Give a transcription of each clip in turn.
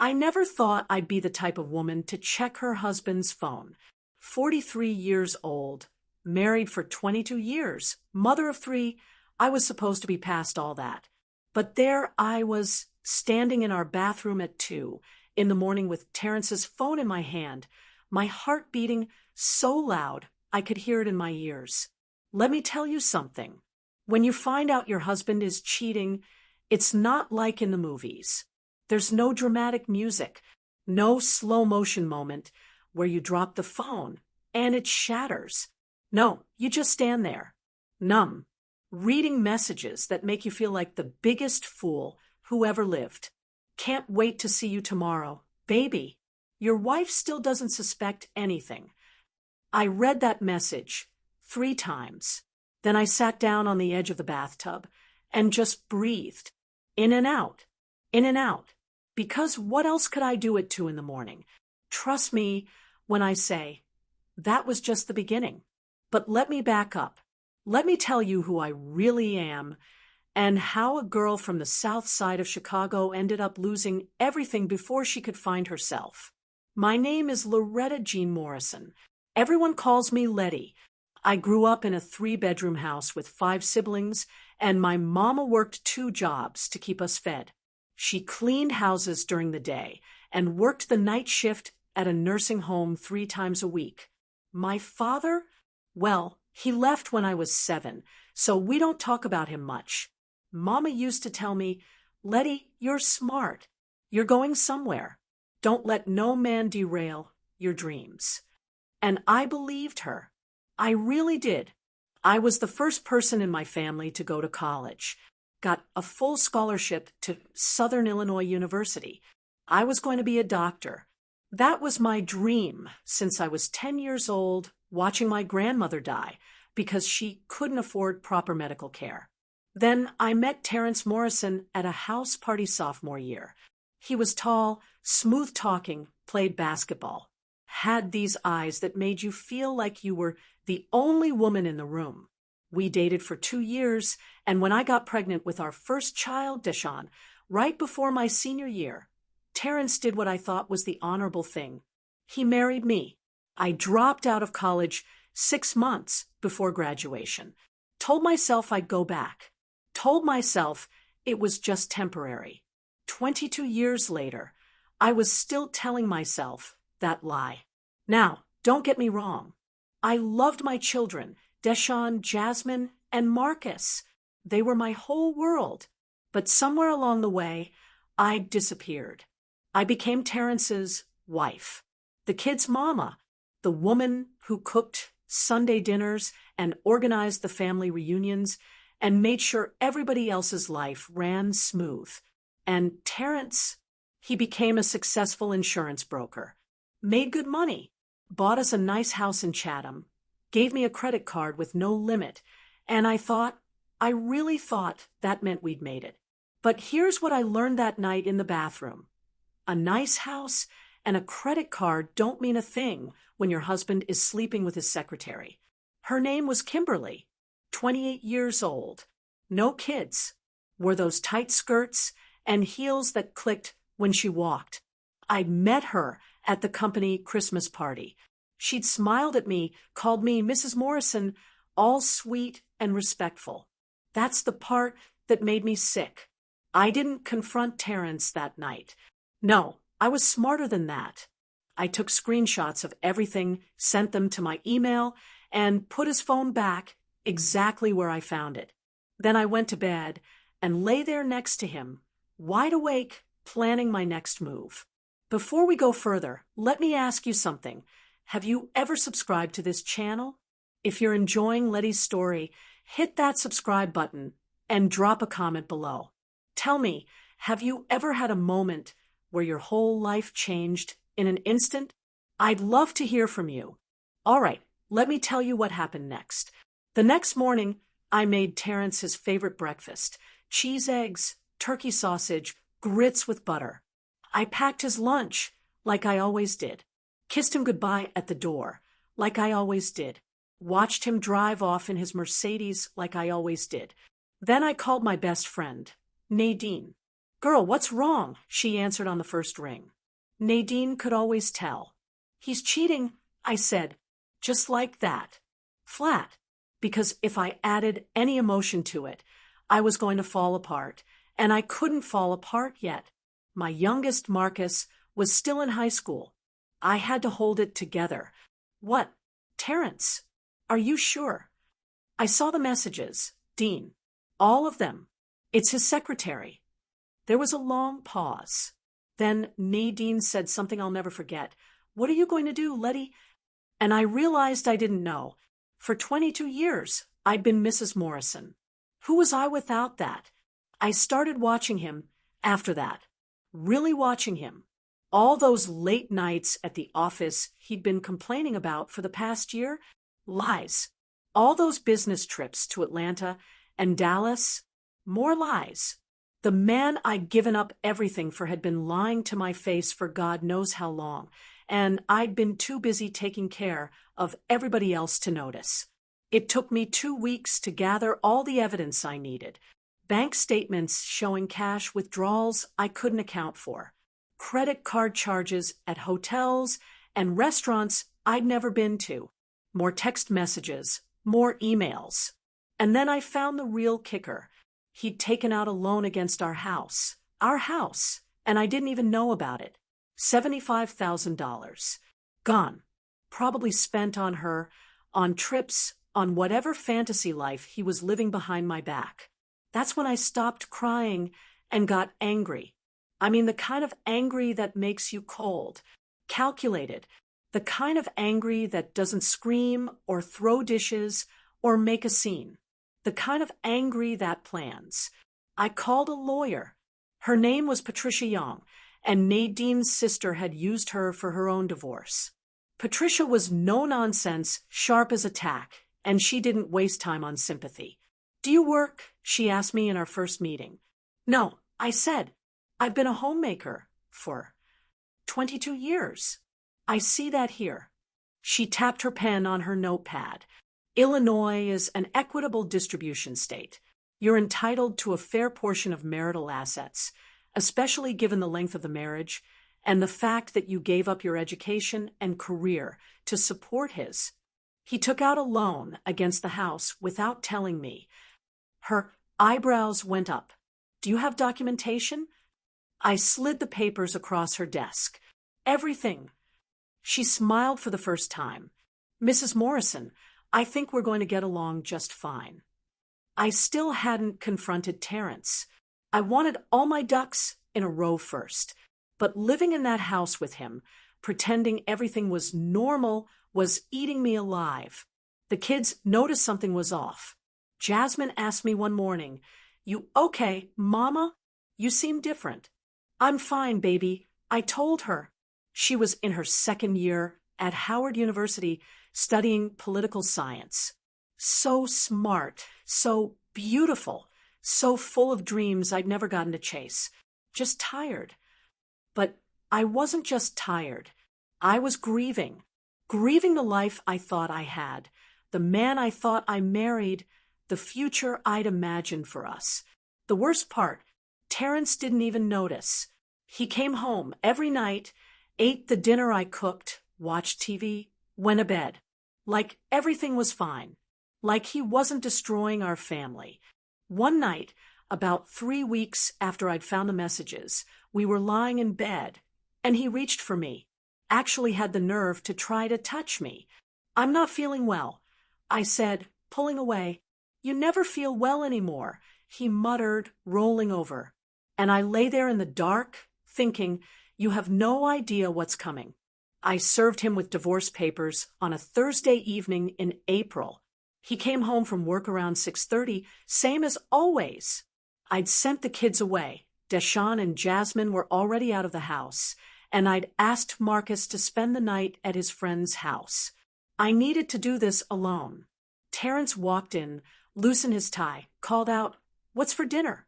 I never thought I'd be the type of woman to check her husband's phone. 43 years old, married for 22 years, mother of three, I was supposed to be past all that. But there I was, standing in our bathroom at 2 in the morning with Terrence's phone in my hand, my heart beating so loud I could hear it in my ears. Let me tell you something. When you find out your husband is cheating, it's not like in the movies. There's no dramatic music, no slow motion moment where you drop the phone and it shatters. No, you just stand there, numb, reading messages that make you feel like the biggest fool who ever lived. Can't wait to see you tomorrow. Baby, your wife still doesn't suspect anything. I read that message 3 times. Then I sat down on the edge of the bathtub and just breathed. In and out. In and out. Because what else could I do at 2 in the morning? Trust me when I say, that was just the beginning. But let me back up. Let me tell you who I really am and how a girl from the south side of Chicago ended up losing everything before she could find herself. My name is Loretta Jean Morrison. Everyone calls me Letty. I grew up in a 3-bedroom house with 5 siblings, and my mama worked 2 jobs to keep us fed. She cleaned houses during the day and worked the night shift at a nursing home 3 times a week. My father? Well, he left when I was 7, so we don't talk about him much. Mama used to tell me, Letty, you're smart. You're going somewhere. Don't let no man derail your dreams. And I believed her. I really did. I was the first person in my family to go to college. Got a full scholarship to Southern Illinois University. I was going to be a doctor. That was my dream since I was 10 years old, watching my grandmother die because she couldn't afford proper medical care. Then I met Terrence Morrison at a house party sophomore year. He was tall, smooth-talking, played basketball, had these eyes that made you feel like you were the only woman in the room. We dated for 2 years, and when I got pregnant with our first child, Deshawn, right before my senior year, Terrence did what I thought was the honorable thing. He married me. I dropped out of college 6 months before graduation. Told myself I'd go back. Told myself it was just temporary. 22 years later, I was still telling myself that lie. Now, don't get me wrong. I loved my children, Deshawn, Jasmine, and Marcus. They were my whole world. But somewhere along the way, I disappeared. I became Terrence's wife, the kids' mama, the woman who cooked Sunday dinners and organized the family reunions and made sure everybody else's life ran smooth. And Terrence, he became a successful insurance broker, made good money, bought us a nice house in Chatham, gave me a credit card with no limit, and I really thought that meant we'd made it. But here's what I learned that night in the bathroom. A nice house and a credit card don't mean a thing when your husband is sleeping with his secretary. Her name was Kimberly, 28 years old, no kids, wore those tight skirts and heels that clicked when she walked. I met her at the company Christmas party. She'd smiled at me, called me Mrs. Morrison, all sweet and respectful. That's the part that made me sick. I didn't confront Terrence that night. No, I was smarter than that. I took screenshots of everything, sent them to my email, and put his phone back exactly where I found it. Then I went to bed and lay there next to him, wide awake, planning my next move. Before we go further, let me ask you something. Have you ever subscribed to this channel? If you're enjoying Letty's story, hit that subscribe button and drop a comment below. Tell me, have you ever had a moment where your whole life changed in an instant? I'd love to hear from you. All right, let me tell you what happened next. The next morning, I made Terrence his favorite breakfast, cheese eggs, turkey sausage, grits with butter. I packed his lunch, like I always did. Kissed him goodbye at the door, like I always did. Watched him drive off in his Mercedes, like I always did. Then I called my best friend, Nadine. Girl, what's wrong? She answered on the first ring. Nadine could always tell. He's cheating, I said, just like that. Flat. Because if I added any emotion to it, I was going to fall apart, and I couldn't fall apart yet. My youngest, Marcus, was still in high school. I had to hold it together. What? Terrence? Are you sure? I saw the messages, Dean. All of them. It's his secretary. There was a long pause. Then Nadine said something I'll never forget. What are you going to do, Letty? And I realized I didn't know. For 22 years, I'd been Mrs. Morrison. Who was I without that? I started watching him after that. Really watching him. All those late nights at the office he'd been complaining about for the past year? Lies. All those business trips to Atlanta and Dallas? More lies. The man I'd given up everything for had been lying to my face for God knows how long, and I'd been too busy taking care of everybody else to notice. It took me 2 weeks to gather all the evidence I needed. Bank statements showing cash withdrawals I couldn't account for. Credit card charges at hotels and restaurants I'd never been to. More text messages, more emails. And then I found the real kicker. He'd taken out a loan against our house, and I didn't even know about it. $75,000. Gone. Probably spent on her, on trips, on whatever fantasy life he was living behind my back. That's when I stopped crying and got angry. I mean, the kind of angry that makes you cold, calculated, the kind of angry that doesn't scream or throw dishes or make a scene, the kind of angry that plans. I called a lawyer. Her name was Patricia Young, and Nadine's sister had used her for her own divorce. Patricia was no-nonsense, sharp as a tack, and she didn't waste time on sympathy. Do you work? She asked me in our first meeting. No, I said. I've been a homemaker for 22 years. I see that here. She tapped her pen on her notepad. Illinois is an equitable distribution state. You're entitled to a fair portion of marital assets, especially given the length of the marriage and the fact that you gave up your education and career to support his. He took out a loan against the house without telling me. Her eyebrows went up. Do you have documentation? I slid the papers across her desk. Everything. She smiled for the first time. Mrs. Morrison, I think we're going to get along just fine. I still hadn't confronted Terrence. I wanted all my ducks in a row first. But living in that house with him, pretending everything was normal, was eating me alive. The kids noticed something was off. Jasmine asked me one morning, "You okay, Mama? You seem different." "I'm fine, baby," I told her. She was in her second year at Howard University studying political science. So smart, so beautiful, so full of dreams I'd never gotten to chase. Just tired. But I wasn't just tired. I was grieving. Grieving the life I thought I had, the man I thought I married, the future I'd imagined for us. The worst part, Terrence didn't even notice. He came home every night, ate the dinner I cooked, watched TV, went to bed. Like everything was fine. Like he wasn't destroying our family. One night, about 3 weeks after I'd found the messages, we were lying in bed, and he reached for me, actually had the nerve to try to touch me. "I'm not feeling well," I said, pulling away. "You never feel well anymore," he muttered, rolling over. And I lay there in the dark, thinking, you have no idea what's coming. I served him with divorce papers on a Thursday evening in April. He came home from work around 6:30, same as always. I'd sent the kids away. Deshawn and Jasmine were already out of the house, and I'd asked Marcus to spend the night at his friend's house. I needed to do this alone. Terrence walked in, loosened his tie, called out, "What's for dinner?"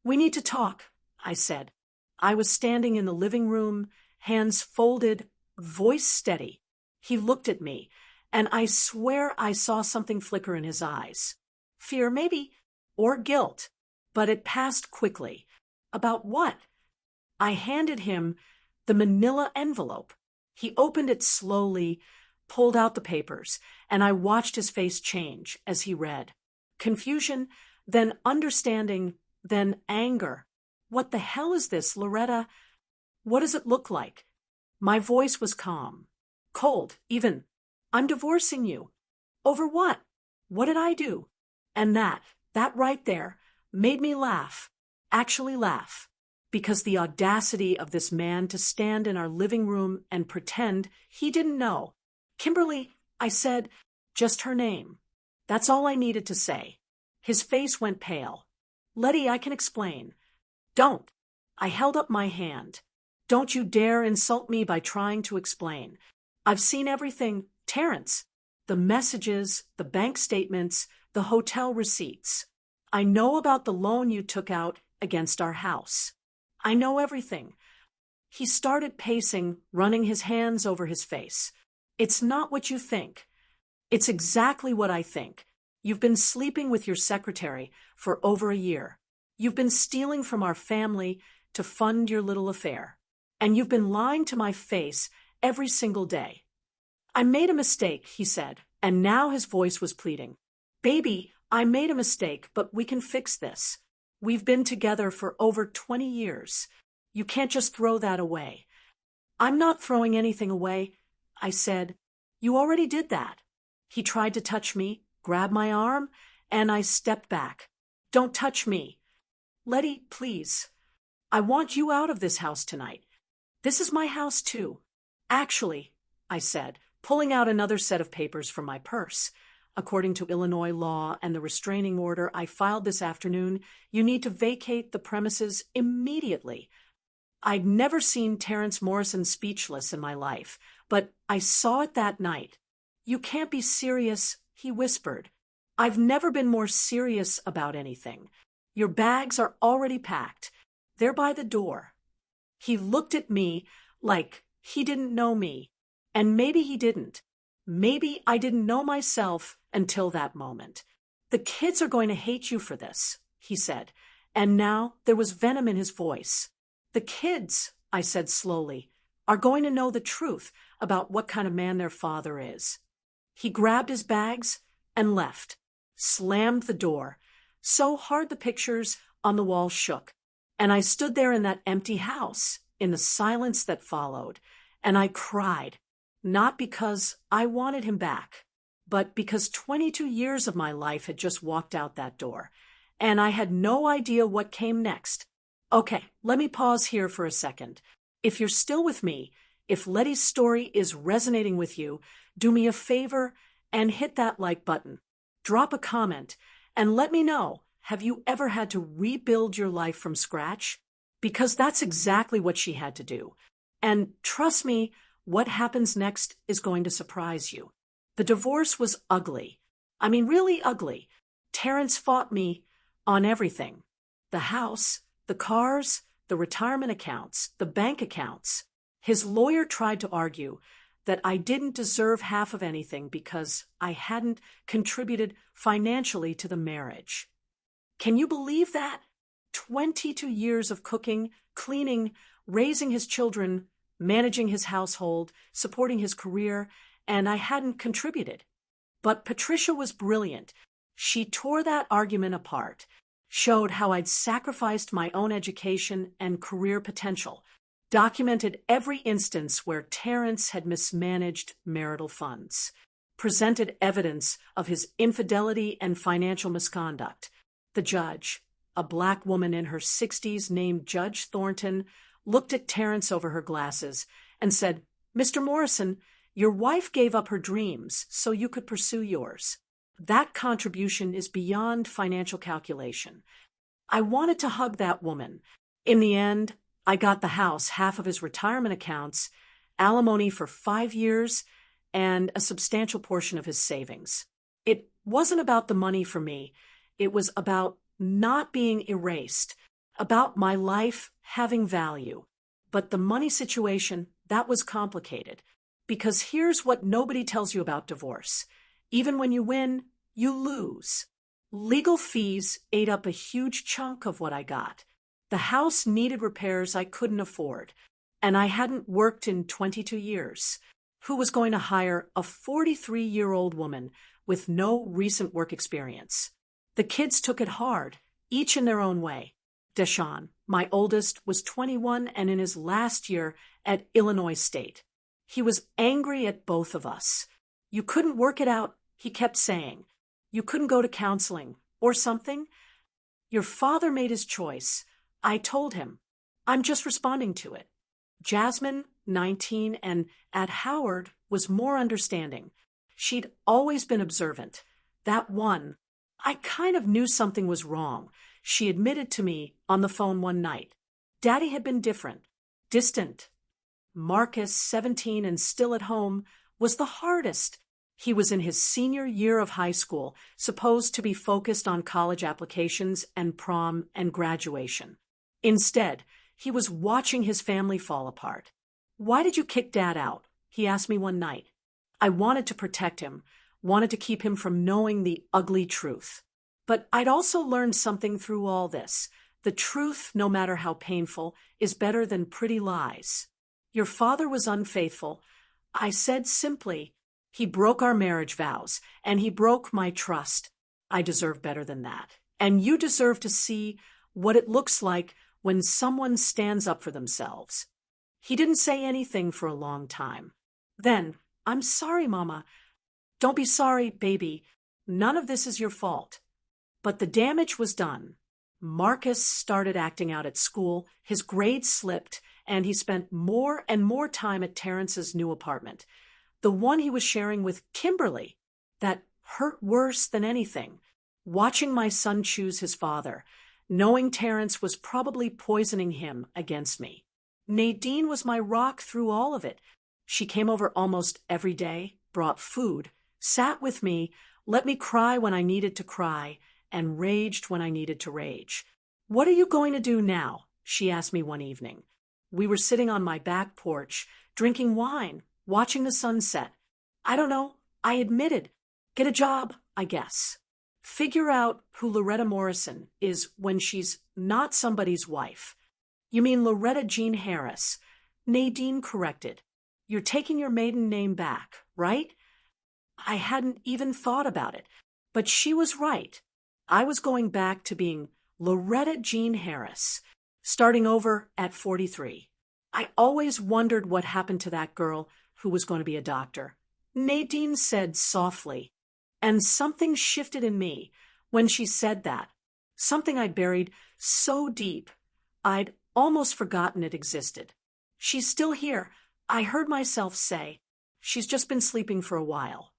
"We need to talk," I said. I was standing in the living room, hands folded, voice steady. He looked at me, and I swear I saw something flicker in his eyes. Fear, maybe, or guilt, but it passed quickly. About what? I handed him the manila envelope. He opened it slowly, pulled out the papers, and I watched his face change as he read. Confusion, then understanding, then anger. What the hell is this, Loretta? What does it look like? My voice was calm. Cold, even. I'm divorcing you. Over what? What did I do? And that right there, made me laugh. Actually laugh. Because the audacity of this man to stand in our living room and pretend he didn't know. Kimberly, I said, just her name. That's all I needed to say. His face went pale. Letty, I can explain. Don't. I held up my hand. Don't you dare insult me by trying to explain. I've seen everything, Terrence. The messages, the bank statements, the hotel receipts. I know about the loan you took out against our house. I know everything. He started pacing, running his hands over his face. It's not what you think. It's exactly what I think. You've been sleeping with your secretary for over a year. You've been stealing from our family to fund your little affair. And you've been lying to my face every single day. I made a mistake, he said, and now his voice was pleading. Baby, I made a mistake, but we can fix this. We've been together for over 20 years. You can't just throw that away. I'm not throwing anything away, I said. You already did that. He tried to touch me, grab my arm, and I stepped back. Don't touch me. Letty, please. I want you out of this house tonight. This is my house too. Actually, I said, pulling out another set of papers from my purse. According to Illinois law and the restraining order I filed this afternoon, you need to vacate the premises immediately. I'd never seen Terrence Morrison speechless in my life, but I saw it that night. You can't be serious, he whispered. I've never been more serious about anything. Your bags are already packed. They're by the door. He looked at me like he didn't know me, and maybe he didn't. Maybe I didn't know myself until that moment. The kids are going to hate you for this, he said, and now there was venom in his voice. The kids, I said slowly, are going to know the truth about what kind of man their father is. He grabbed his bags and left, slammed the door, so hard the pictures on the wall shook, and I stood there in that empty house, in the silence that followed, and I cried. Not because I wanted him back, but because 22 years of my life had just walked out that door, and I had no idea what came next. Okay, let me pause here for a second. If you're still with me, if Letty's story is resonating with you, do me a favor and hit that like button. Drop a comment and let me know, have you ever had to rebuild your life from scratch? Because that's exactly what she had to do. And trust me, what happens next is going to surprise you. The divorce was ugly. I mean, really ugly. Terrence fought me on everything. The house, the cars, the retirement accounts, the bank accounts. His lawyer tried to argue that I didn't deserve half of anything because I hadn't contributed financially to the marriage. Can you believe that? 22 years of cooking, cleaning, raising his children, managing his household, supporting his career, and I hadn't contributed. But Patricia was brilliant. She tore that argument apart, showed how I'd sacrificed my own education and career potential, documented every instance where Terrence had mismanaged marital funds, presented evidence of his infidelity and financial misconduct. The judge, a black woman in her 60s named Judge Thornton, looked at Terrence over her glasses and said, Mr. Morrison, your wife gave up her dreams so you could pursue yours. That contribution is beyond financial calculation. I wanted to hug that woman. In the end, I got the house, half of his retirement accounts, alimony for 5 years, and a substantial portion of his savings. It wasn't about the money for me. It was about not being erased, about my life having value. But the money situation, that was complicated. Because here's what nobody tells you about divorce. Even when you win, you lose. Legal fees ate up a huge chunk of what I got. The The house needed repairs I couldn't afford, and I hadn't worked in 22 years. Who was going to hire a 43-year-old woman with no recent work experience? The kids took it hard, each in their own way. Deshaun, my oldest, was 21 and in his last year at Illinois State. He was angry at both of us. You couldn't work it out, he kept saying. You couldn't go to counseling or something. Your father made his choice. I told him. I'm just responding to it. Jasmine, 19, and at Howard was more understanding. She'd always been observant. That one, I kind of knew something was wrong. She admitted to me on the phone one night. Daddy had been different, distant. Marcus, 17 and still at home, was the hardest. He was in his senior year of high school, supposed to be focused on college applications and prom and graduation. Instead, he was watching his family fall apart. Why did you kick Dad out? He asked me one night. I wanted to protect him, wanted to keep him from knowing the ugly truth. But I'd also learned something through all this. The truth, no matter how painful, is better than pretty lies. Your father was unfaithful. I said simply, he broke our marriage vows, and he broke my trust. I deserve better than that. And you deserve to see what it looks like when someone stands up for themselves. He didn't say anything for a long time. Then, I'm sorry, Mama. Don't be sorry, baby. None of this is your fault. But the damage was done. Marcus started acting out at school, his grades slipped, and he spent more and more time at Terrence's new apartment, the one he was sharing with Kimberly. That hurt worse than anything. Watching my son choose his father, knowing Terrence was probably poisoning him against me. Nadine was my rock through all of it. She came over almost every day, brought food, sat with me, let me cry when I needed to cry, and raged when I needed to rage. What are you going to do now? She asked me one evening. We were sitting on my back porch, drinking wine, watching the sunset. I don't know, I admitted. Get a job, I guess. Figure out who Loretta Morrison is when she's not somebody's wife. You mean Loretta Jean Harris. Nadine corrected. You're taking your maiden name back, right? I hadn't even thought about it, but she was right. I was going back to being Loretta Jean Harris, starting over at 43. I always wondered what happened to that girl who was going to be a doctor. Nadine said softly, and something shifted in me when she said that, something I'd buried so deep I'd almost forgotten it existed. She's still here, I heard myself say. She's just been sleeping for a while.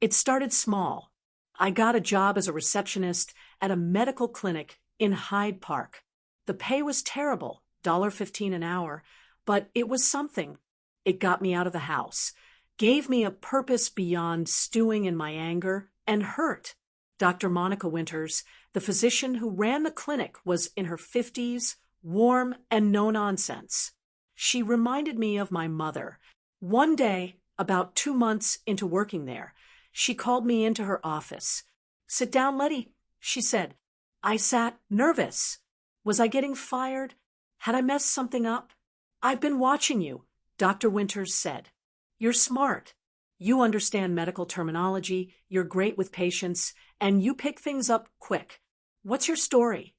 It started small. I got a job as a receptionist at a medical clinic in Hyde Park. The pay was terrible, $1.15 an hour, but it was something. It got me out of the house, gave me a purpose beyond stewing in my anger and hurt. Dr. Monica Winters, the physician who ran the clinic, was in her 50s, warm and no nonsense. She reminded me of my mother. One day, about 2 months into working there, she called me into her office. "Sit down, Letty," she said. I sat, nervous. Was I getting fired? Had I messed something up? "I've been watching you," Dr. Winters said. "You're smart. You understand medical terminology, you're great with patients, and you pick things up quick. What's your story?"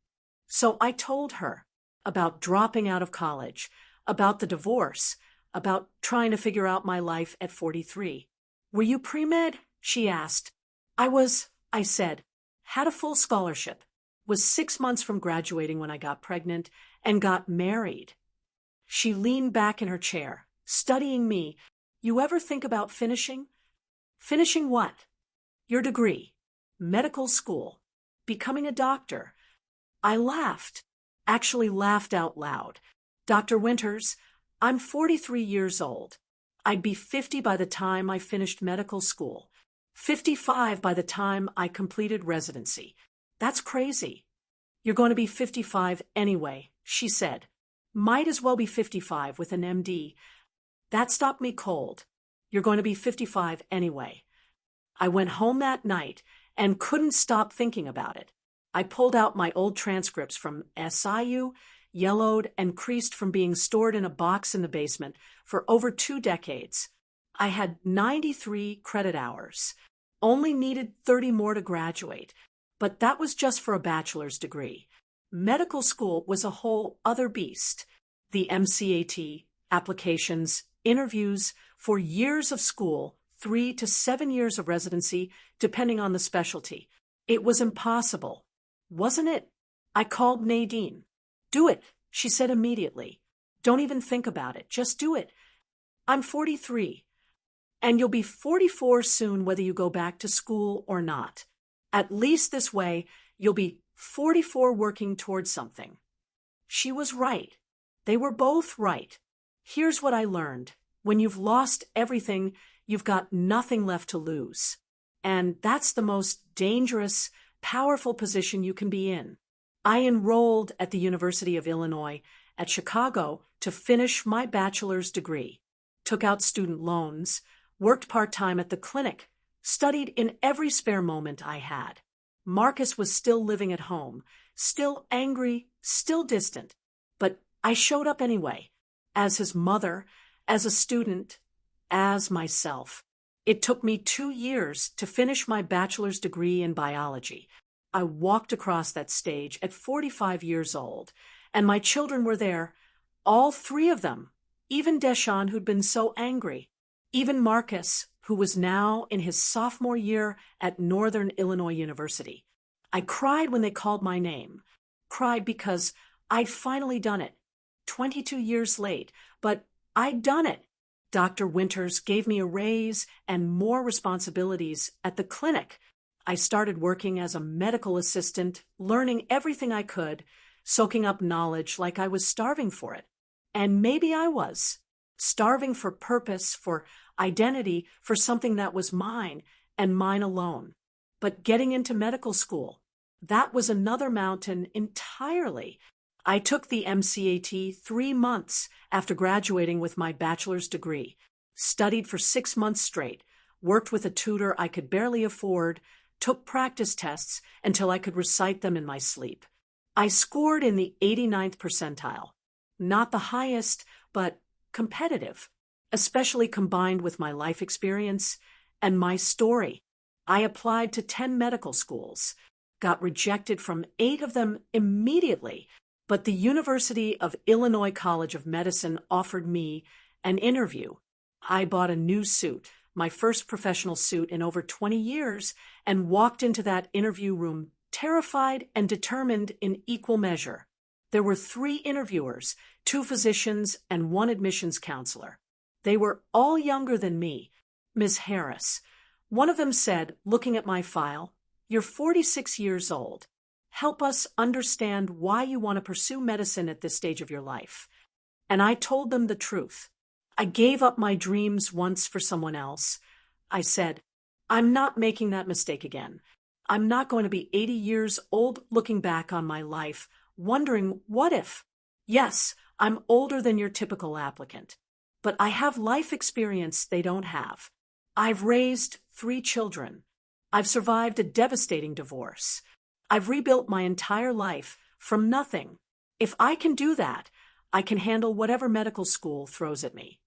So I told her about dropping out of college, about the divorce, about trying to figure out my life at 43. "Were you pre-med?" she asked. I said, had a full scholarship, was 6 months from graduating when I got pregnant, and got married. She leaned back in her chair, studying me. "You ever think about finishing?" "Finishing what?" "Your degree. Medical school. Becoming a doctor." I laughed, actually laughed out loud. "Dr. Winters, I'm 43 years old. I'd be 50 by the time I finished medical school. 55 by the time I completed residency. That's crazy." "You're going to be 55 anyway," she said. "Might as well be 55 with an MD. That stopped me cold. You're going to be 55 anyway." I went home that night and couldn't stop thinking about it. I pulled out my old transcripts from SIU, yellowed and creased from being stored in a box in the basement for over 2 decades. I had 93 credit hours, only needed 30 more to graduate, but that was just for a bachelor's degree. Medical school was a whole other beast. The MCAT, applications, interviews, for years of school, 3 to 7 years of residency, depending on the specialty. It was impossible, wasn't it? I called Nadine. Do it, she said immediately. Don't even think about it, just do it. I'm 43, and you'll be 44 soon whether you go back to school or not. At least this way, you'll be 44 working towards something. She was right. They were both right. Here's what I learned. When you've lost everything, you've got nothing left to lose. And that's the most dangerous, powerful position you can be in. I enrolled at the University of Illinois at Chicago to finish my bachelor's degree, took out student loans, worked part-time at the clinic, studied in every spare moment I had. Marcus was still living at home, still angry, still distant, but I showed up anyway, as his mother, as a student, as myself. It took me 2 years to finish my bachelor's degree in biology. I walked across that stage at 45 years old, and my children were there, all 3 of them, even Deshawn, who'd been so angry, even Marcus, who was now in his sophomore year at Northern Illinois University. I cried when they called my name, cried because I'd finally done it, 22 years late, but I'd done it. Dr. Winters gave me a raise and more responsibilities at the clinic. I started working as a medical assistant, learning everything I could, soaking up knowledge like I was starving for it. And maybe I was, starving for purpose, for identity, for something that was mine and mine alone. But getting into medical school, that was another mountain entirely. I took the MCAT 3 months after graduating with my bachelor's degree, studied for 6 months straight, worked with a tutor I could barely afford, took practice tests until I could recite them in my sleep. I scored in the 89th percentile, not the highest, but competitive, especially combined with my life experience and my story. I applied to 10 medical schools, got rejected from 8 of them immediately, but the University of Illinois College of Medicine offered me an interview. I bought a new suit, my first professional suit in over 20 years, and walked into that interview room terrified and determined in equal measure. There were 3 interviewers, 2 physicians, and 1 admissions counselor. They were all younger than me. Ms. Harris. One of them said, looking at my file, "You're 46 years old. Help us understand why you want to pursue medicine at this stage of your life." And I told them the truth. I gave up my dreams once for someone else. I said, I'm not making that mistake again. I'm not going to be 80 years old looking back on my life, wondering what if. Yes, I'm older than your typical applicant, but I have life experience they don't have. I've raised 3 children. I've survived a devastating divorce. I've rebuilt my entire life from nothing. If I can do that, I can handle whatever medical school throws at me.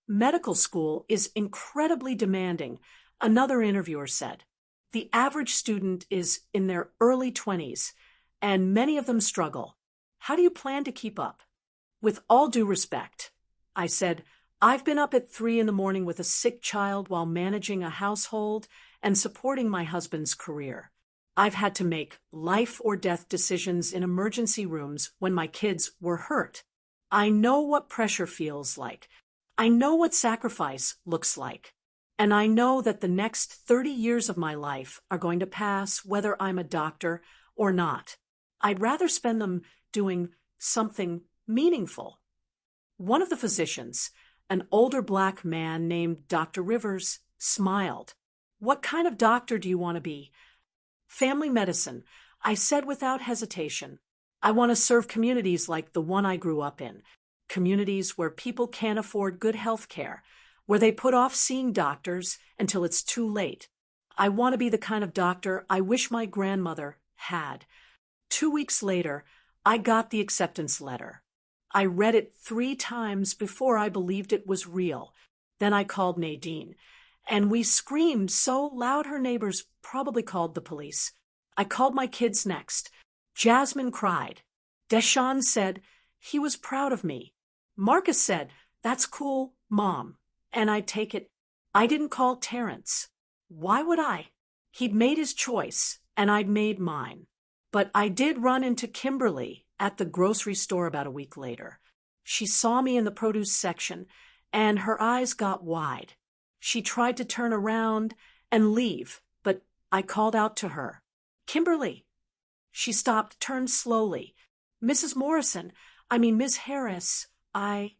Medical school is incredibly demanding, another interviewer said. The average student is in their early 20s, and many of them struggle. How do you plan to keep up? With all due respect, I said, I've been up at 3 in the morning with a sick child while managing a household and supporting my husband's career. I've had to make life or death decisions in emergency rooms when my kids were hurt. I know what pressure feels like. I know what sacrifice looks like. And I know that the next 30 years of my life are going to pass whether I'm a doctor or not. I'd rather spend them doing something meaningful. One of the physicians, an older Black man named Dr. Rivers, smiled. What kind of doctor do you want to be? Family medicine, I said without hesitation. I want to serve communities like the one I grew up in, communities where people can't afford good health care, where they put off seeing doctors until it's too late. I want to be the kind of doctor I wish my grandmother had. 2 weeks later, I got the acceptance letter. I read it 3 times before I believed it was real. Then I called Nadine, and we screamed so loud her neighbors probably called the police. I called my kids next. Jasmine cried. Deshaun said he was proud of me. Marcus said, "That's cool, Mom." And I take it, I didn't call Terrence. Why would I? He'd made his choice, and I'd made mine. But I did run into Kimberly at the grocery store about a week later. She saw me in the produce section, and her eyes got wide. She tried to turn around and leave, but I called out to her, "Kimberly." She stopped, turned slowly. "Mrs. Morrison, Miss Harris, I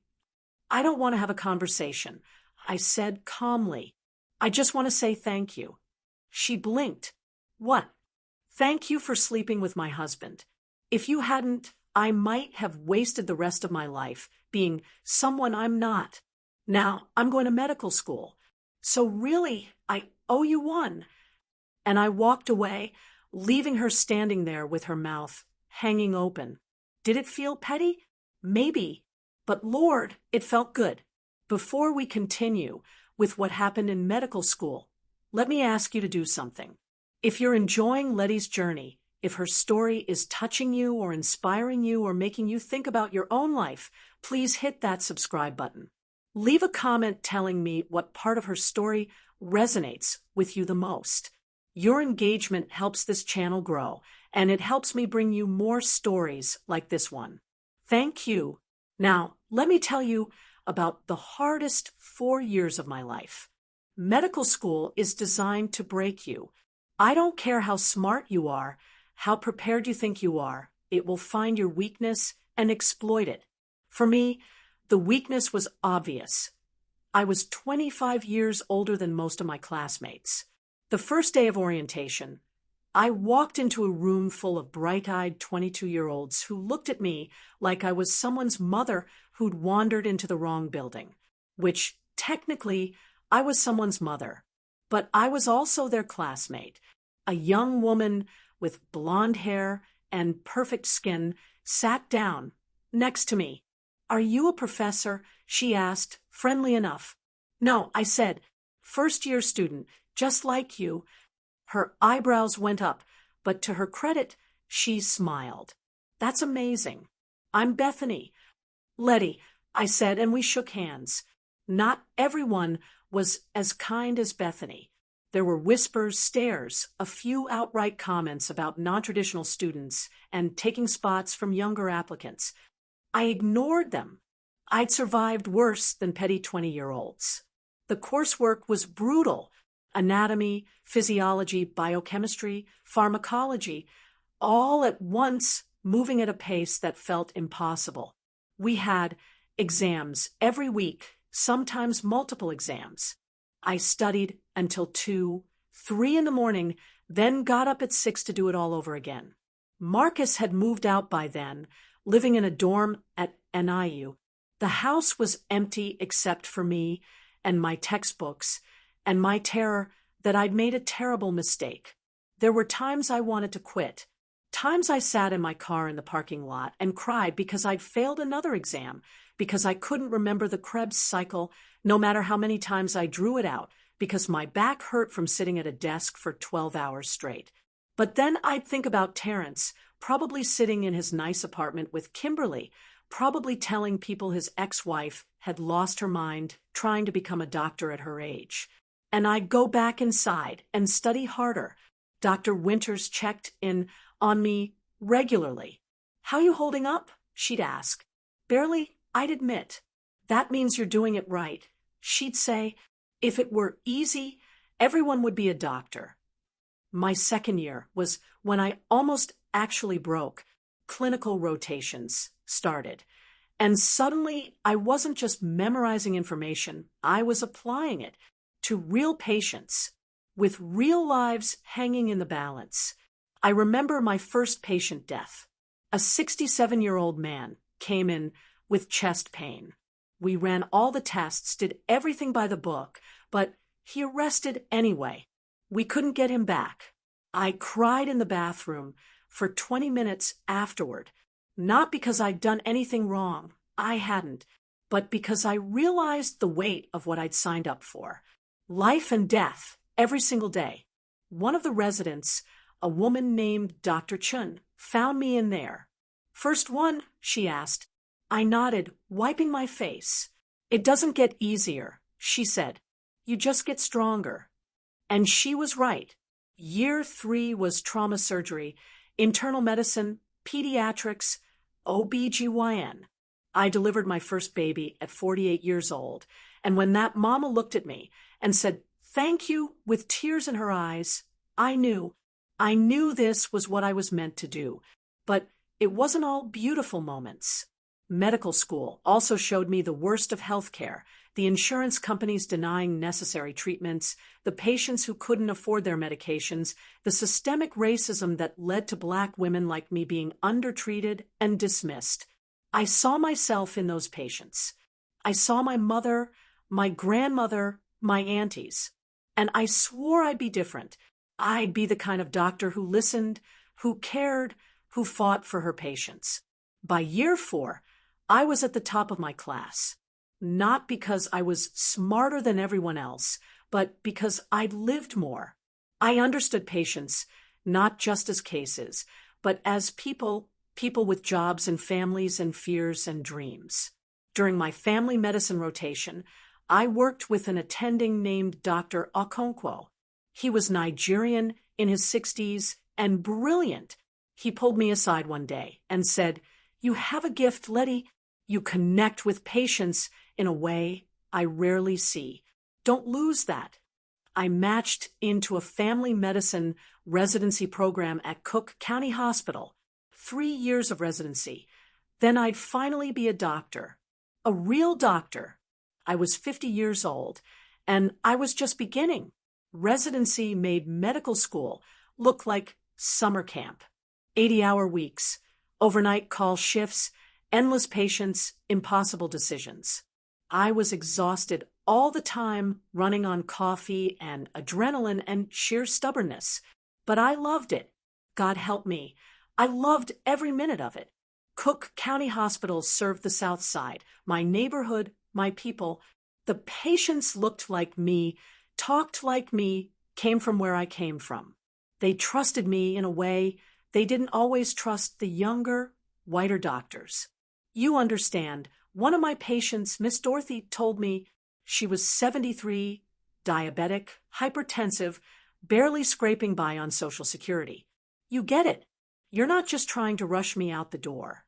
don't want to have a conversation," I said calmly. "I just want to say thank you." She blinked. "What?" "Thank you for sleeping with my husband. If you hadn't, I might have wasted the rest of my life being someone I'm not. Now I'm going to medical school. So really, I owe you one." And I walked away, leaving her standing there with her mouth hanging open. Did it feel petty? Maybe. But Lord, it felt good. Before we continue with what happened in medical school, let me ask you to do something. If you're enjoying Letty's journey, if her story is touching you or inspiring you or making you think about your own life, please hit that subscribe button. Leave a comment telling me what part of her story resonates with you the most. Your engagement helps this channel grow, and it helps me bring you more stories like this one. Thank you. Now, let me tell you about the hardest 4 years of my life. Medical school is designed to break you. I don't care how smart you are, how prepared you think you are, it will find your weakness and exploit it. For me, the weakness was obvious. I was 25 years older than most of my classmates. The first day of orientation, I walked into a room full of bright-eyed 22-year-olds who looked at me like I was someone's mother who'd wandered into the wrong building, which technically I was someone's mother. But I was also their classmate. A young woman with blonde hair and perfect skin sat down next to me. "Are you a professor?" she asked, friendly enough. "No," I said, "first-year student, just like you." Her eyebrows went up, but to her credit, she smiled. "That's amazing. I'm Bethany." "Letty," I said, and we shook hands. Not everyone was as kind as Bethany. There were whispers, stares, a few outright comments about non-traditional students and taking spots from younger applicants. I ignored them. I'd survived worse than petty 20-year-olds. The coursework was brutal. Anatomy, physiology, biochemistry, pharmacology, all at once moving at a pace that felt impossible. We had exams every week, sometimes multiple exams. I studied until 2, 3 in the morning, then got up at 6 to do it all over again. Marcus had moved out by then, living in a dorm at NIU. The house was empty except for me and my textbooks, and my terror that I'd made a terrible mistake. There were times I wanted to quit, times I sat in my car in the parking lot and cried because I'd failed another exam, because I couldn't remember the Krebs cycle no matter how many times I drew it out, because my back hurt from sitting at a desk for 12 hours straight. But then I'd think about Terrence, probably sitting in his nice apartment with Kimberly, probably telling people his ex-wife had lost her mind trying to become a doctor at her age. And I'd go back inside and study harder. Dr. Winters checked in on me regularly. "How you holding up?" she'd ask. "Barely," I'd admit. "That means you're doing it right." She'd say, "If it were easy, everyone would be a doctor." My second year was when I almost actually broke. Clinical rotations started. And suddenly, I wasn't just memorizing information, I was applying it to real patients, with real lives hanging in the balance. I remember my first patient death. A 67-year-old man came in with chest pain. We ran all the tests, did everything by the book, but he arrested anyway. We couldn't get him back. I cried in the bathroom for 20 minutes afterward. Not because I'd done anything wrong. I hadn't. But because I realized the weight of what I'd signed up for. Life and death, every single day. One of the residents, a woman named Dr. Chun, found me in there. "First one?" she asked. I nodded, wiping my face. "It doesn't get easier," she said. "You just get stronger." And she was right. Year 3 was trauma surgery, internal medicine, pediatrics, OBGYN. I delivered my first baby at 48 years old, and when that mama looked at me and said, "Thank you," with tears in her eyes, I knew this was what I was meant to do. But it wasn't all beautiful moments. Medical school also showed me the worst of healthcare, the insurance companies denying necessary treatments, the patients who couldn't afford their medications, the systemic racism that led to Black women like me being undertreated and dismissed. I saw myself in those patients. I saw my mother, my grandmother, my aunties. And I swore I'd be different. I'd be the kind of doctor who listened, who cared, who fought for her patients. By year 4, I was at the top of my class. Not because I was smarter than everyone else, but because I'd lived more. I understood patients, not just as cases, but as people with jobs and families and fears and dreams. During my family medicine rotation, I worked with an attending named Dr. Okonkwo. He was Nigerian, in his 60s, and brilliant. He pulled me aside one day and said, "You have a gift, Letty. You connect with patients in a way I rarely see. Don't lose that." I matched into a family medicine residency program at Cook County Hospital. 3 years of residency. Then I'd finally be a doctor. A real doctor. I was 50 years old, and I was just beginning. Residency made medical school look like summer camp. 80-hour weeks, overnight call shifts, endless patients, impossible decisions. I was exhausted all the time, running on coffee and adrenaline and sheer stubbornness. But I loved it. God help me. I loved every minute of it. Cook County Hospital served the South Side, my neighborhood, my people. The patients looked like me, talked like me, came from where I came from. They trusted me in a way they didn't always trust the younger, whiter doctors. You understand, one of my patients, Miss Dorothy, told me she was 73, diabetic, hypertensive, barely scraping by on Social Security. You get it. You're not just trying to rush me out the door.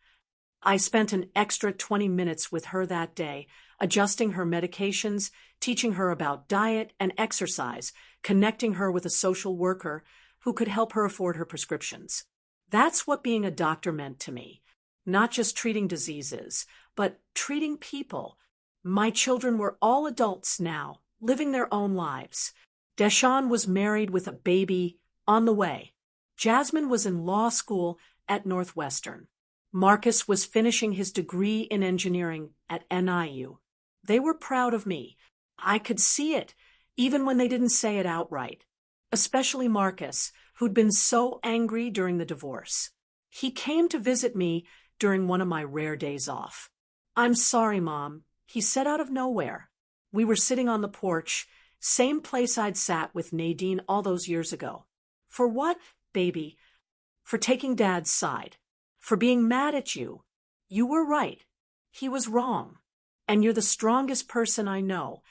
I spent an extra 20 minutes with her that day, adjusting her medications, teaching her about diet and exercise, connecting her with a social worker who could help her afford her prescriptions. That's what being a doctor meant to me. Not just treating diseases, but treating people. My children were all adults now, living their own lives. Deshawn was married with a baby on the way. Jasmine was in law school at Northwestern. Marcus was finishing his degree in engineering at NIU. They were proud of me. I could see it, even when they didn't say it outright. Especially Marcus, who'd been so angry during the divorce. He came to visit me during one of my rare days off. "I'm sorry, Mom," he said out of nowhere. We were sitting on the porch, same place I'd sat with Nadine all those years ago. "For what, baby?" "For taking Dad's side. For being mad at you. You were right. He was wrong. And you're the strongest person I know."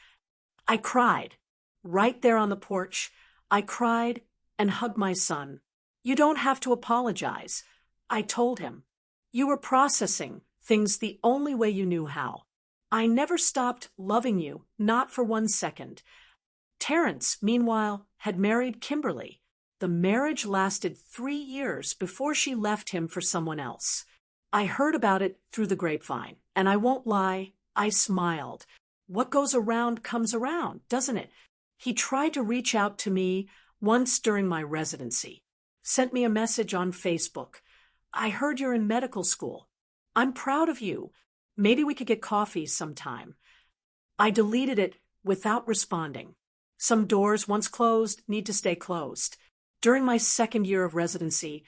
I cried. Right there on the porch, I cried and hugged my son. "You don't have to apologize," I told him. "You were processing things the only way you knew how. I never stopped loving you, not for 1 second." Terrence, meanwhile, had married Kimberly. The marriage lasted 3 years before she left him for someone else. I heard about it through the grapevine, and I won't lie, I smiled. What goes around comes around, doesn't it? He tried to reach out to me once during my residency. Sent me a message on Facebook. "I heard you're in medical school. I'm proud of you. Maybe we could get coffee sometime." I deleted it without responding. Some doors, once closed, need to stay closed. During my 2nd year of residency,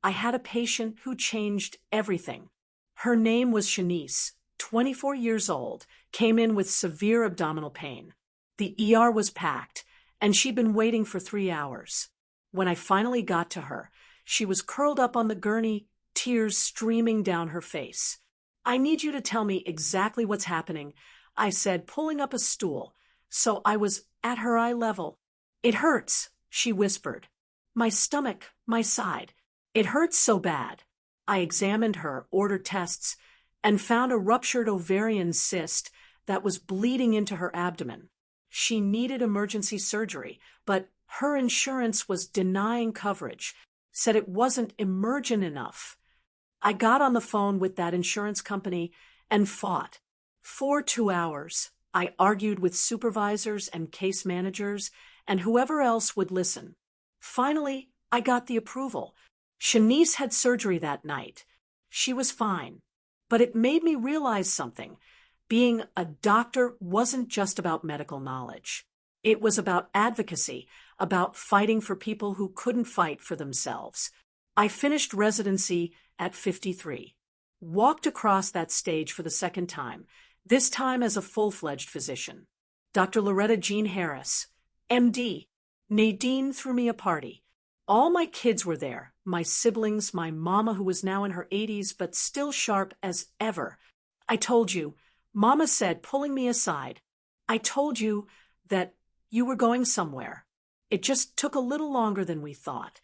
I had a patient who changed everything. Her name was Shanice, 24 years old, came in with severe abdominal pain. The ER was packed, and she'd been waiting for 3 hours. When I finally got to her, she was curled up on the gurney, tears streaming down her face. "I need you to tell me exactly what's happening," I said, pulling up a stool, so I was at her eye level. "It hurts," she whispered. "My stomach, my side. It hurts so bad." I examined her, ordered tests, and found a ruptured ovarian cyst that was bleeding into her abdomen. She needed emergency surgery, but her insurance was denying coverage, said it wasn't emergent enough. I got on the phone with that insurance company and fought. For 2 hours, I argued with supervisors and case managers and whoever else would listen. Finally, I got the approval. Shanice had surgery that night. She was fine. But it made me realize something. Being a doctor wasn't just about medical knowledge. It was about advocacy, about fighting for people who couldn't fight for themselves. I finished residency at 53. Walked across that stage for the second time, this time as a full-fledged physician. Dr. Loretta Jean Harris, MD. Nadine threw me a party. All my kids were there, my siblings, my mama who was now in her 80s but still sharp as ever. "I told you," Mama said, pulling me aside. "I told you that you were going somewhere. It just took a little longer than we thought."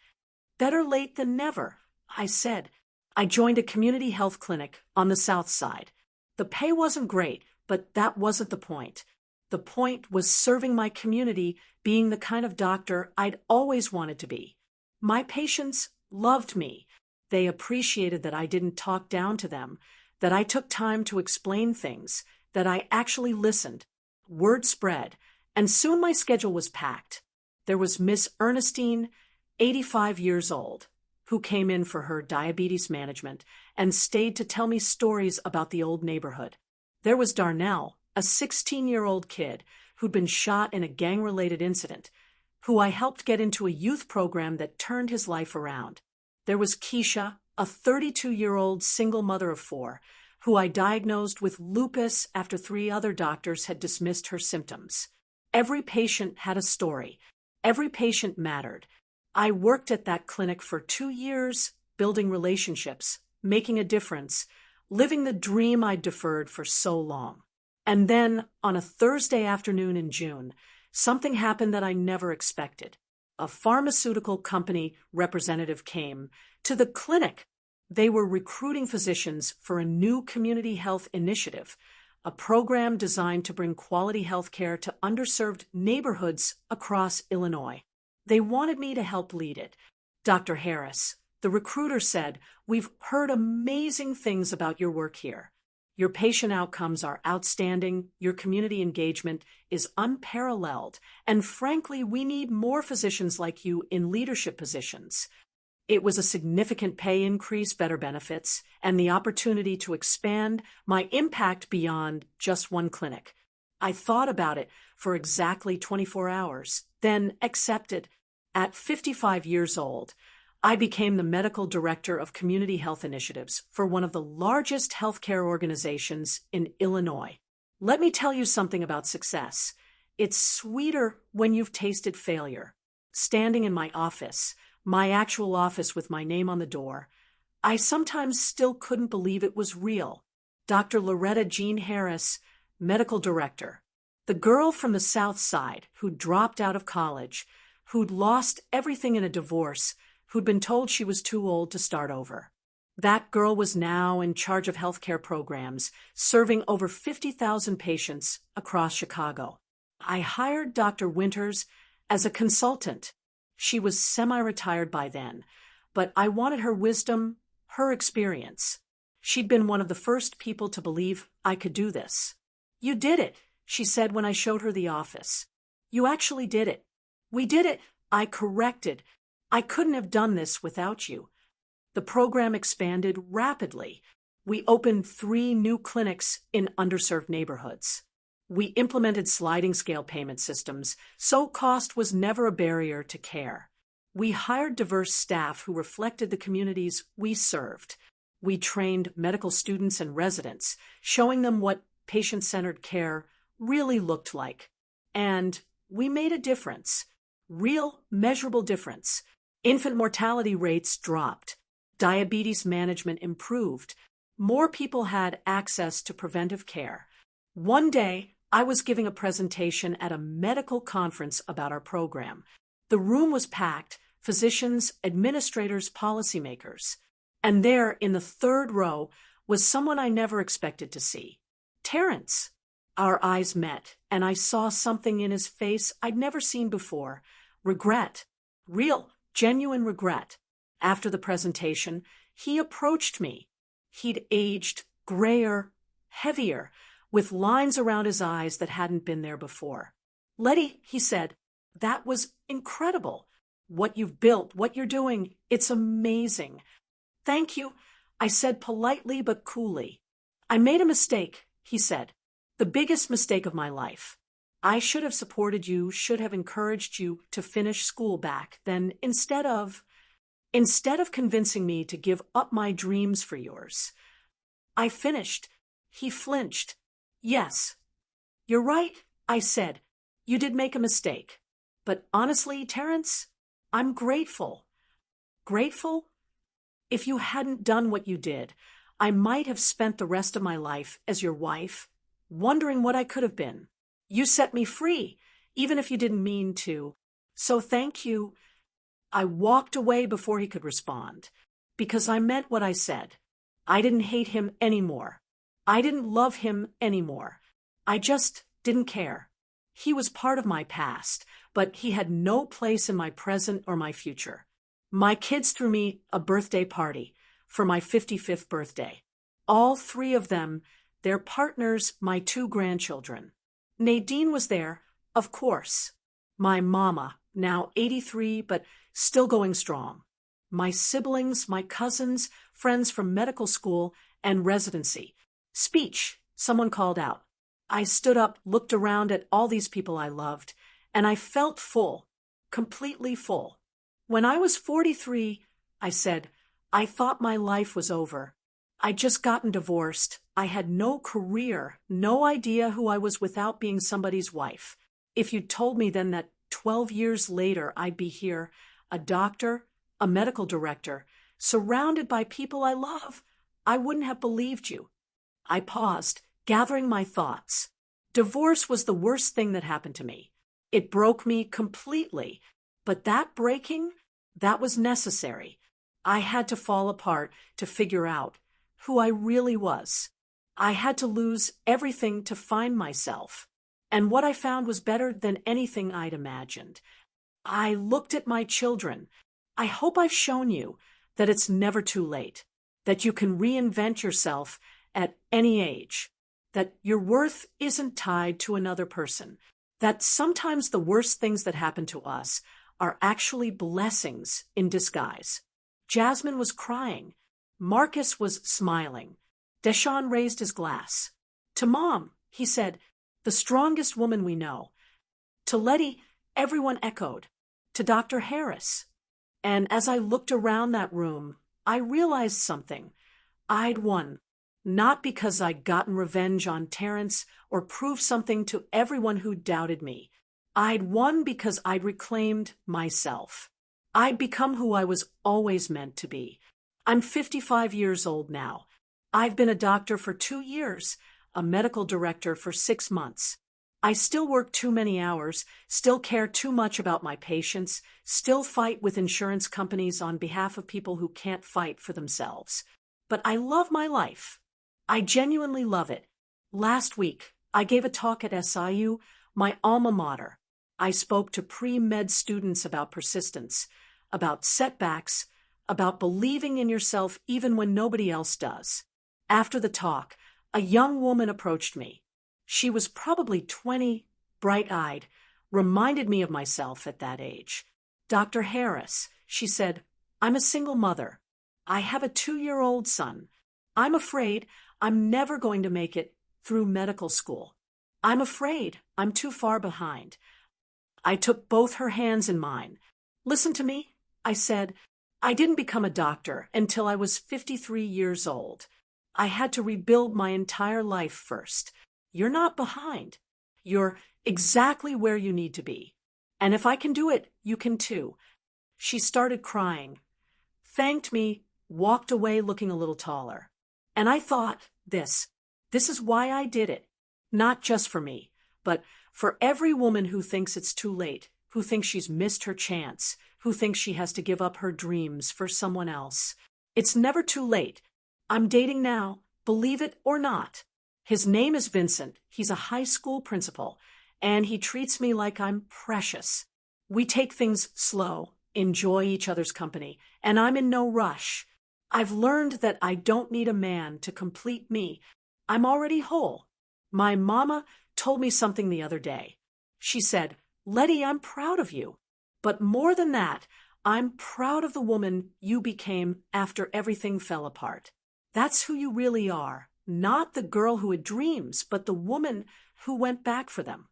"Better late than never," I said. I joined a community health clinic on the South Side. The pay wasn't great, but that wasn't the point. The point was serving my community, being the kind of doctor I'd always wanted to be. My patients loved me. They appreciated that I didn't talk down to them, that I took time to explain things, that I actually listened. Word spread, and soon my schedule was packed. There was Miss Ernestine, 85 years old, who came in for her diabetes management and stayed to tell me stories about the old neighborhood. There was Darnell, a 16-year-old kid who'd been shot in a gang-related incident, who I helped get into a youth program that turned his life around. There was Keisha, a 32-year-old single mother of 4, who I diagnosed with lupus after 3 other doctors had dismissed her symptoms. Every patient had a story. Every patient mattered. I worked at that clinic for 2 years, building relationships, making a difference, living the dream I'd deferred for so long. And then, on a Thursday afternoon in June, something happened that I never expected. A pharmaceutical company representative came to the clinic. They were recruiting physicians for a new community health initiative, a program designed to bring quality health care to underserved neighborhoods across Illinois. They wanted me to help lead it. "Dr. Harris," the recruiter said, "we've heard amazing things about your work here. Your patient outcomes are outstanding, your community engagement is unparalleled, and frankly, we need more physicians like you in leadership positions." It was a significant pay increase, better benefits, and the opportunity to expand my impact beyond just one clinic. I thought about it for exactly 24 hours, then accepted. At 55 years old, I became the medical director of community health initiatives for one of the largest healthcare organizations in Illinois. Let me tell you something about success. It's sweeter when you've tasted failure. Standing in my office, my actual office with my name on the door, I sometimes still couldn't believe it was real. Dr. Loretta Jean Harris, medical director. The girl from the South Side who dropped out of college, who'd lost everything in a divorce, who'd been told she was too old to start over. That girl was now in charge of healthcare programs, serving over 50,000 patients across Chicago. I hired Dr. Winters as a consultant. She was semi-retired by then, but I wanted her wisdom, her experience. She'd been one of the first people to believe I could do this. "You did it," she said when I showed her the office. "You actually did it." "We did it," I corrected. "I couldn't have done this without you." The program expanded rapidly. We opened 3 new clinics in underserved neighborhoods. We implemented sliding scale payment systems, so cost was never a barrier to care. We hired diverse staff who reflected the communities we served. We trained medical students and residents, showing them what patient-centered care really looked like. And we made a difference. Real, measurable difference. Infant mortality rates dropped. Diabetes management improved. More people had access to preventive care. One day, I was giving a presentation at a medical conference about our program. The room was packed, physicians, administrators, policymakers. And there, in the third row, was someone I never expected to see. Terrence. Our eyes met, and I saw something in his face I'd never seen before. Regret. Real, genuine regret. After the presentation, he approached me. He'd aged, grayer, heavier, with lines around his eyes that hadn't been there before. Letty, he said, that was incredible. What you've built, what you're doing, it's amazing. Thank you, I said politely but coolly. I made a mistake, he said, the biggest mistake of my life. I should have supported you, should have encouraged you to finish school back then instead of convincing me to give up my dreams for yours. I finished. He flinched. Yes. You're right, I said. You did make a mistake. But honestly, Terrence, I'm grateful. Grateful? If you hadn't done what you did, I might have spent the rest of my life as your wife, wondering what I could have been. You set me free, even if you didn't mean to. So thank you. I walked away before he could respond, because I meant what I said. I didn't hate him anymore. I didn't love him anymore. I just didn't care. He was part of my past, but he had no place in my present or my future. My kids threw me a birthday party for my 55th birthday. All three of them, their partners, my 2 grandchildren. Nadine was there, of course. My mama, now 83, but still going strong. My siblings, my cousins, friends from medical school and residency. Speech, someone called out. I stood up, looked around at all these people I loved, and I felt full, completely full. When I was 43, I said, I thought my life was over. I'd just gotten divorced. I had no career, no idea who I was without being somebody's wife. If you'd told me then that 12 years later I'd be here, a doctor, a medical director, surrounded by people I love, I wouldn't have believed you. I paused, gathering my thoughts. Divorce was the worst thing that happened to me. It broke me completely. But that breaking, that was necessary. I had to fall apart to figure out who I really was. I had to lose everything to find myself. And what I found was better than anything I'd imagined. I looked at my children. I hope I've shown you that it's never too late, that you can reinvent yourself at any age, that your worth isn't tied to another person, that sometimes the worst things that happen to us are actually blessings in disguise. Jasmine was crying. Marcus was smiling. Deshaun raised his glass. To Mom, he said, the strongest woman we know. To Letty, everyone echoed. To Dr. Harris. And as I looked around that room, I realized something. I'd won. Not because I'd gotten revenge on Terrence or proved something to everyone who doubted me. I'd won because I'd reclaimed myself. I'd become who I was always meant to be. I'm 55 years old now. I've been a doctor for 2 years, a medical director for 6 months. I still work too many hours, still care too much about my patients, still fight with insurance companies on behalf of people who can't fight for themselves. But I love my life. I genuinely love it. Last week, I gave a talk at SIU, my alma mater. I spoke to pre-med students about persistence, about setbacks, about believing in yourself even when nobody else does. After the talk, a young woman approached me. She was probably 20, bright-eyed, reminded me of myself at that age. Dr. Harris, she said, I'm a single mother. I have a 2-year-old son. I'm afraid I'm never going to make it through medical school. I'm afraid I'm too far behind. I took both her hands in mine. Listen to me, I said. I didn't become a doctor until I was 53 years old. I had to rebuild my entire life first. You're not behind. You're exactly where you need to be. And if I can do it, you can too. She started crying, thanked me, walked away looking a little taller. And I thought, this is why I did it. Not just for me, but for every woman who thinks it's too late, who thinks she's missed her chance, who thinks she has to give up her dreams for someone else. It's never too late. I'm dating now, believe it or not. His name is Vincent. He's a high school principal, and he treats me like I'm precious. We take things slow, enjoy each other's company, and I'm in no rush. I've learned that I don't need a man to complete me. I'm already whole. My mama told me something the other day. She said, "Letty, I'm proud of you. But more than that, I'm proud of the woman you became after everything fell apart. That's who you really are. Not the girl who had dreams, but the woman who went back for them."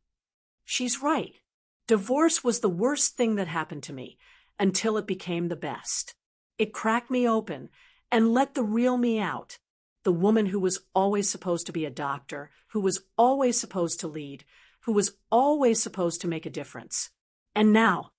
She's right. Divorce was the worst thing that happened to me until it became the best. It cracked me open and let the real me out. The woman who was always supposed to be a doctor, who was always supposed to lead, who was always supposed to make a difference. And now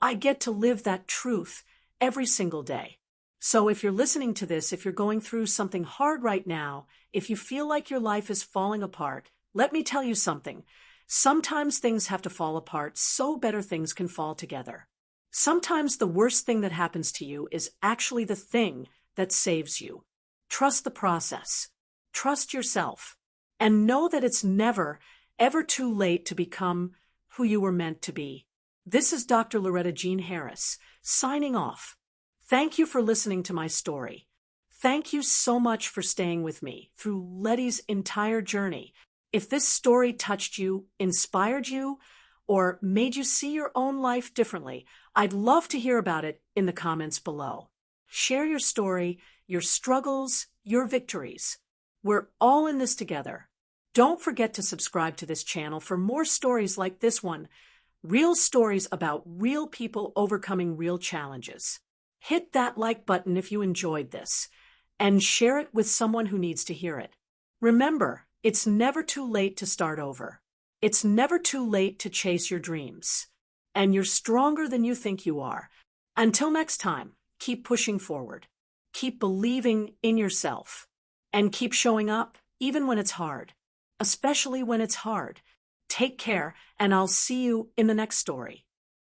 I get to live that truth every single day. So if you're listening to this, if you're going through something hard right now, if you feel like your life is falling apart, let me tell you something. Sometimes things have to fall apart so better things can fall together. Sometimes the worst thing that happens to you is actually the thing that saves you. Trust the process. Trust yourself. And know that it's never, ever too late to become who you were meant to be. This is Dr. Loretta Jean Harris, signing off. Thank you for listening to my story. Thank you so much for staying with me through Letty's entire journey. If this story touched you, inspired you, or made you see your own life differently, I'd love to hear about it in the comments below. Share your story, your struggles, your victories. We're all in this together. Don't forget to subscribe to this channel for more stories like this one. Real stories about real people overcoming real challenges. Hit that like button if you enjoyed this, and share it with someone who needs to hear it. Remember, it's never too late to start over. It's never too late to chase your dreams. And you're stronger than you think you are. Until next time, keep pushing forward. Keep believing in yourself. And keep showing up even when it's hard. Especially when it's hard. Take care, and I'll see you in the next story.